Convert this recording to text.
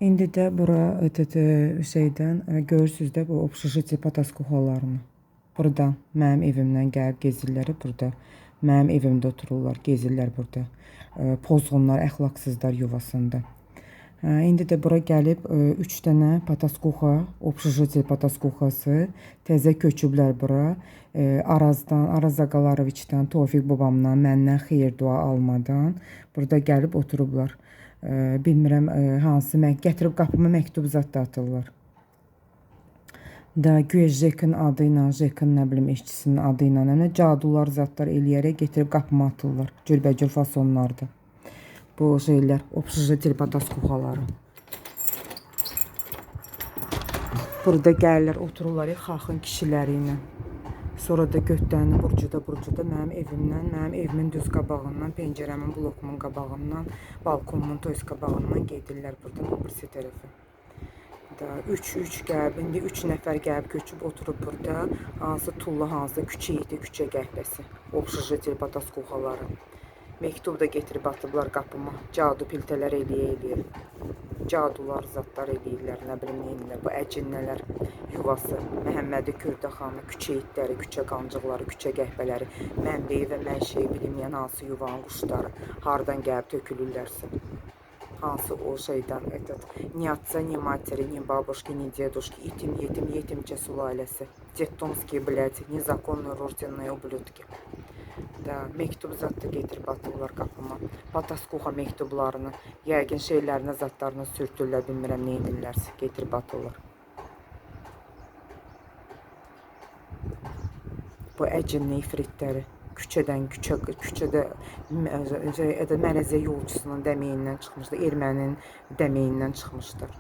İndi də bura şeydən görürsüz də bu общежитие Pataskухalarını. Buradan mənim evimdən gəlib gezirlər burada. Mənim evimdə otururlar, gezirlər burada. Pozğunlar, əxlaqsızlar yuvasında. İndi də bura gəlib 3 dənə Pataskuxa, общежитие Pataskuxası təzə köçüblər bura. Arazdan, Araz Aqalaroviçdən, Tofiq babamdan, məndən xeyir dua almadan burada gəlib oturublar. Bilmirəm hansı gətirib qapıma məktub zad da atırlar. Da güya Jekin adı ilə, Jekin nə bilim işçisinin adı ilə, nə cadular zadlar eləyərək getirib qapıma atırlar. Cürbəcür fasonlarda. Bu şeylər, общежитие Pataskuxaları. Burada gəlirlər, otururlar xalqın kişiləri ilə. Sonra da götdəni burcuda mənim evimdən, mənim evimin düz qabağından, pəncərəmin, blokumun qabağından, balkonumun toys qabağından gedirlər burada bu birisi tərəfə. 3 gəlib, indi 3 nəfər gəlib köçüb oturub burada. Hansı tulla, hansı küçə idi, küçə qəhvəsi. общежитие Pataskuxaları. Məktub da getirib atıblar qapıma. Cadu piltələr eləyə. Cadular zadlar eləyirlər, nə bilim neyirlər. Bu əcinnələr yuvası, Məhəmmədi Kürdəxanı, küçə itləri, küçə qancıqları, küçə qəhvələri, mənbəyi və mənşeyi bilinməyən hansı yuvanın quşları, hardan gəlib tökülürlərsə. Hansı o şeydən, ni atsa, ni materi, ni babushki, ni dedushki, yetimcə sülaləsi, Детдомские, блядь, незаконные рожденные ублюдки. Da, məktub zadda getirib atırlar qapıma. Pataskuxa məktublarını, yəqin şeylərinə, zadlarını sürtürlər, bilmirəm nə edirlərsə, getirib atırlar. Bu əcinli ifritləri küçədə mərəzə yolcusunun dəməyindən çıxmışlar, erməninin dəməyindən çıxmışlar.